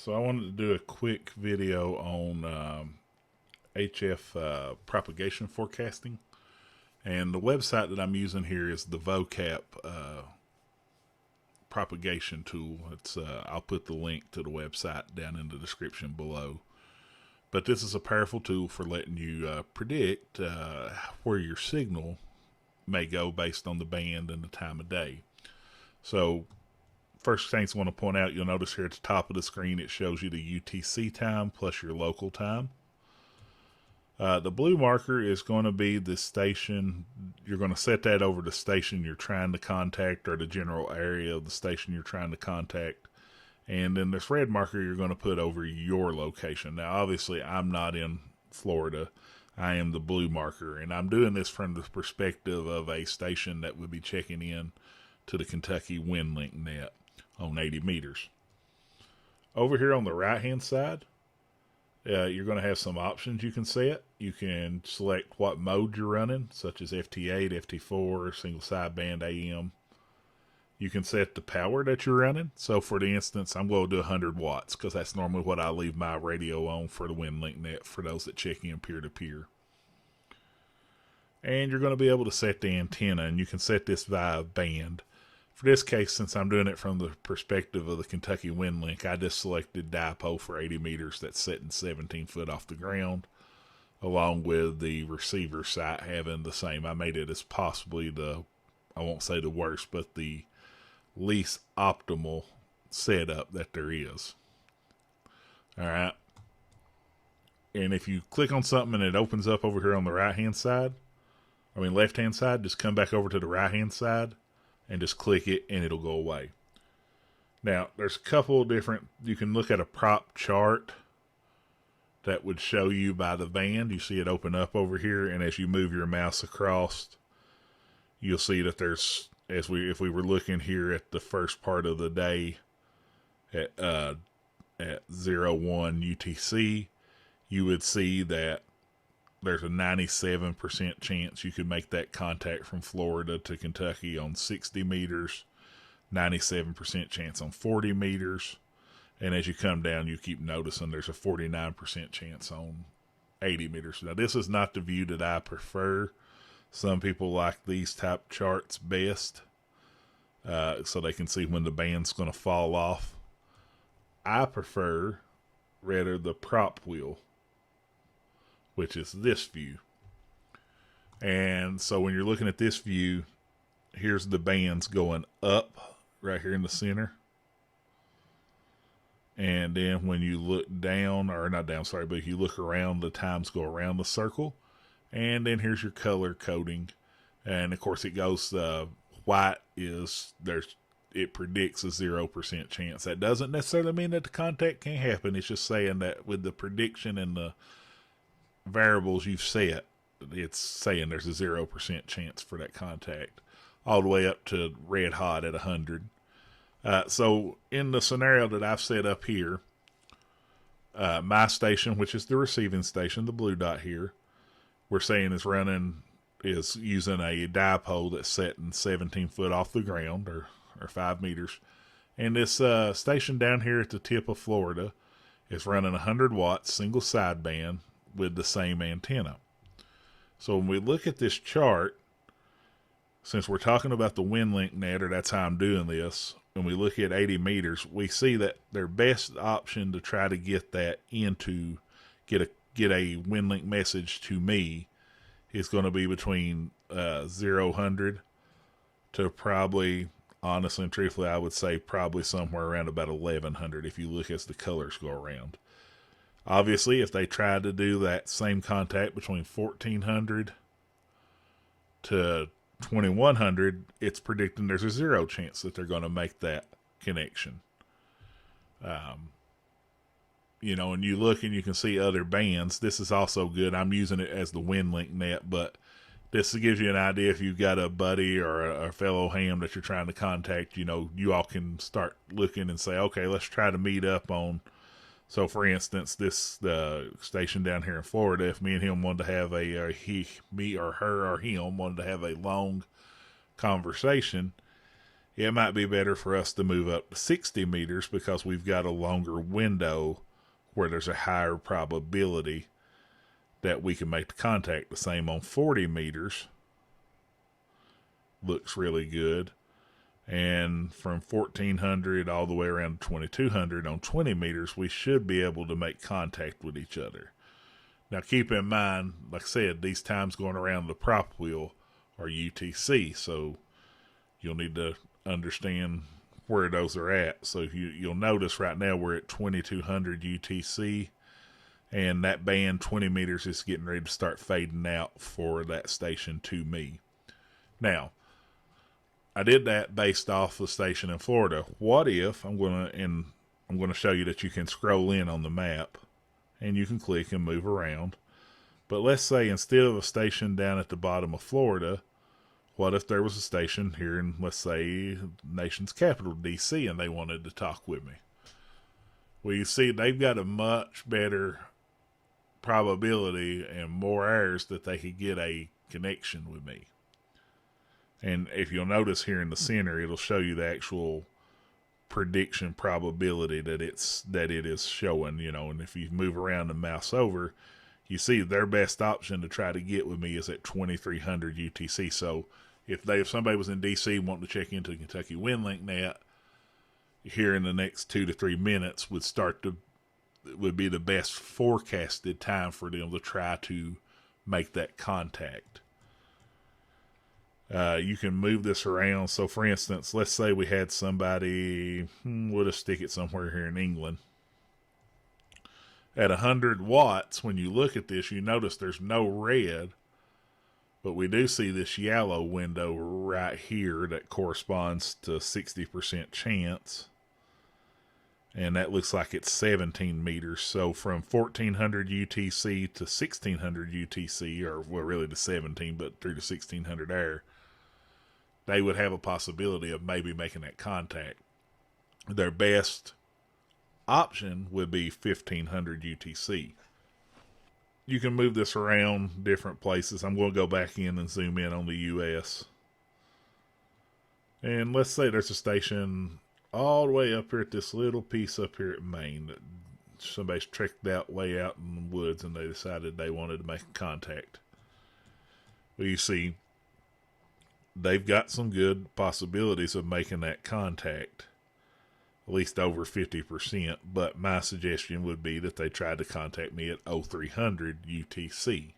So I wanted to do a quick video on HF propagation forecasting. And the website that I'm using here is the VOACAP propagation tool. It's I'll put the link to the website down in the description below. But this is a powerful tool for letting you predict where your signal may go based on the band and the time of day. So first things I want to point out, you'll notice here at the top of the screen it shows you the UTC time plus your local time. The blue marker is going to be the station. You're going to set that over the station you're trying to contact or the general area of the station you're trying to contact. And then this red marker you're going to put over your location. Now obviously I'm not in Florida. I am the blue marker, and I'm doing this from the perspective of a station that would be checking in to the Kentucky WindLink net on 80 meters. Over here on the right hand side, you're going to have some options you can set. You can select what mode you're running, such as FT8, FT4, single sideband AM. You can set the power that you're running. So for the instance, I'm going to do 100 watts because that's normally what I leave my radio on for the WindLink net for those that check in peer-to-peer. And you're going to be able to set the antenna, and you can set this via band. For this case, since I'm doing it from the perspective of the Kentucky WindLink, I just selected dipole for 80 meters that's setting 17 foot off the ground, along with the receiver site having the same. I made it as possibly I won't say the worst, but the least optimal setup that there is. Alright. And if you click on something and it opens up over here on the left-hand side, just come back over to the right-hand side and just click it and it'll go away. Now, there's a couple of different, you can look at a prop chart that would show you by the band. You see it open up over here, and as you move your mouse across, you'll see that there's, if we were looking here at the first part of the day at 01 UTC, you would see that there's a 97% chance you could make that contact from Florida to Kentucky on 60 meters, 97% chance on 40 meters, and as you come down, you keep noticing there's a 49% chance on 80 meters. Now, this is not the view that I prefer. Some people like these type charts best, so they can see when the band's going to fall off. I prefer rather the prop wheel, which is this view. And so when you're looking at this view, here's the bands going up right here in the center. And then when you look down, or not down, sorry, but if you look around, the times go around the circle. And then here's your color coding. And of course it goes, white is, it predicts a 0% chance. That doesn't necessarily mean that the contact can't happen. It's just saying that with the prediction and the variables you've set, it's saying there's a 0% chance for that contact, all the way up to red hot at 100. So in the scenario that I've set up here, my station, which is the receiving station, the blue dot here, we're saying is using a dipole that's setting 17 foot off the ground, or 5 meters. And this station down here at the tip of Florida is running 100 watts single sideband with the same antenna. So when we look at this chart, since we're talking about the WindLink net, or that's how I'm doing this, when we look at 80 meters, we see that their best option to try to get that into, get a WindLink message to me is going to be between 0-100 to probably, honestly and truthfully, I would say probably somewhere around about 1100 if you look as the colors go around. Obviously, if they tried to do that same contact between 1400 to 2100, it's predicting there's a 0 chance that they're going to make that connection. And you look and you can see other bands. This is also good. I'm using it as the WindLink net, but this gives you an idea if you've got a buddy or a fellow ham that you're trying to contact. You all can start looking and say, okay, let's try to meet up on. So, for instance, the station down here in Florida, if me and him wanted to have me or her or him wanted to have a long conversation, it might be better for us to move up to 60 meters because we've got a longer window where there's a higher probability that we can make the contact. The same on 40 meters. Looks really good. And from 1400 all the way around to 2200 on 20 meters, we should be able to make contact with each other. Now keep in mind, like I said, these times going around the prop wheel are UTC, so you'll need to understand where those are at. So you'll notice right now we're at 2200 UTC, and that band 20 meters is getting ready to start fading out for that station to me. Now, I did that based off the station in Florida. What if I'm going to show you that you can scroll in on the map and you can click and move around. But let's say instead of a station down at the bottom of Florida, what if there was a station here in, let's say, nation's capital, D.C., and they wanted to talk with me? Well, you see, they've got a much better probability and more errors that they could get a connection with me. And if you'll notice here in the center, it'll show you the actual prediction probability that it is showing, and if you move around and mouse over, you see their best option to try to get with me is at 2300 UTC. So if somebody was in DC wanting to check into the Kentucky WinLink net, here in the next 2 to 3 minutes would be the best forecasted time for them to try to make that contact. You can move this around. So for instance, let's say we had somebody, we'll just stick it somewhere here in England. At 100 watts, when you look at this, you notice there's no red, but we do see this yellow window right here that corresponds to 60% chance. And that looks like it's 17 meters. So from 1400 UTC to 1600 UTC, or well, really to 17, but through to 1600 air, they would have a possibility of maybe making that contact. Their best option would be 1500 UTC. You can move this around different places. I'm going to go back in and zoom in on the US. And let's say there's a station all the way up here at this little piece up here at Maine that somebody's trekked that way out in the woods and they decided they wanted to make a contact. Well, you see, they've got some good possibilities of making that contact, at least over 50%, but my suggestion would be that they tried to contact me at 0300 UTC,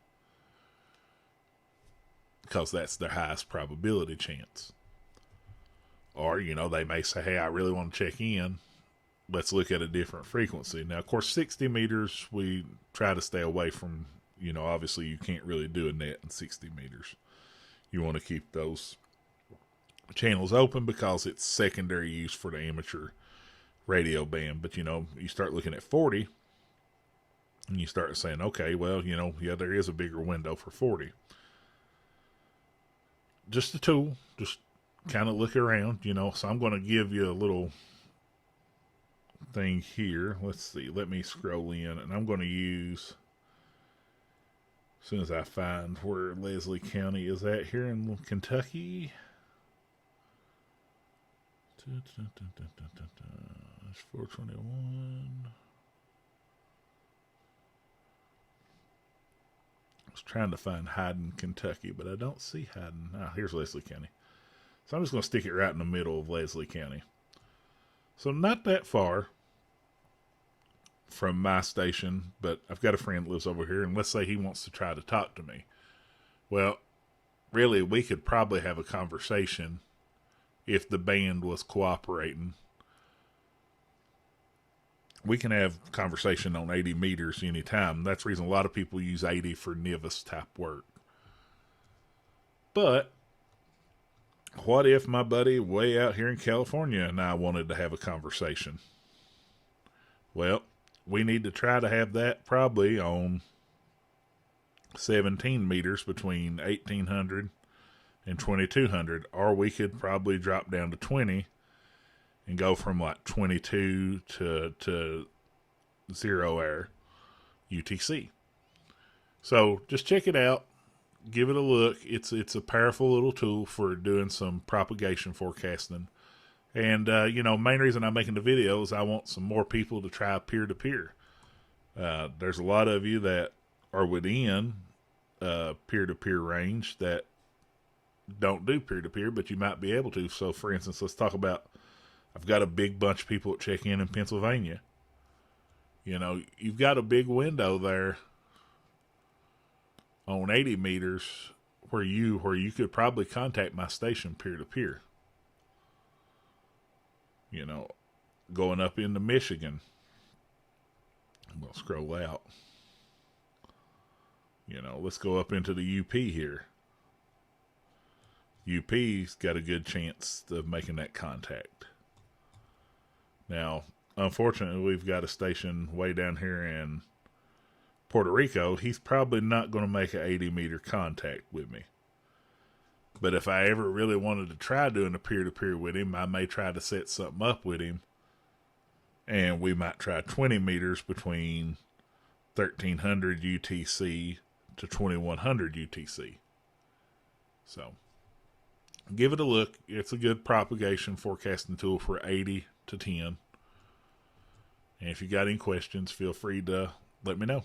because that's their highest probability chance. Or, they may say, hey, I really want to check in. Let's look at a different frequency. Now, of course, 60 meters, we try to stay away from, obviously you can't really do a net in 60 meters. You want to keep those channels open because it's secondary use for the amateur radio band. But, you start looking at 40 and you start saying, okay, well, yeah, there is a bigger window for 40. Just a tool, just kind of look around, so I'm going to give you a little thing here. Let's see, let me scroll in, and I'm going to use, as soon as I find where Leslie County is at here in Kentucky. It's 421. I was trying to find Hyden, Kentucky, but I don't see Hyden. Here's Leslie County. So I'm just going to stick it right in the middle of Leslie County. So not that far from my station, but I've got a friend that lives over here, and let's say he wants to try to talk to me. Well, really, we could probably have a conversation if the band was cooperating. We can have conversation on 80 meters anytime. That's the reason a lot of people use 80 for NIVIS type work. But what if my buddy way out here in California and I wanted to have a conversation? Well, we need to try to have that probably on 17 meters between 1800 and 2200, or we could probably drop down to 20 and go from like 22 to 0 air UTC. So just check it out. Give it a look. It's a powerful little tool for doing some propagation forecasting. And, main reason I'm making the video is I want some more people to try peer-to-peer. There's a lot of you that are within peer-to-peer range that don't do peer-to-peer, but you might be able to. So, for instance, let's talk about, I've got a big bunch of people that check in Pennsylvania. You've got a big window there on 80 meters where you could probably contact my station peer-to-peer. Going up into Michigan. We'll scroll out. Let's go up into the UP here. UP's got a good chance of making that contact. Now, unfortunately, we've got a station way down here in Puerto Rico. He's probably not going to make an 80-meter contact with me. But if I ever really wanted to try doing a peer-to-peer with him, I may try to set something up with him. And we might try 20 meters between 1300 UTC to 2100 UTC. So, give it a look. It's a good propagation forecasting tool for 80 to 10. And if you got any questions, feel free to let me know.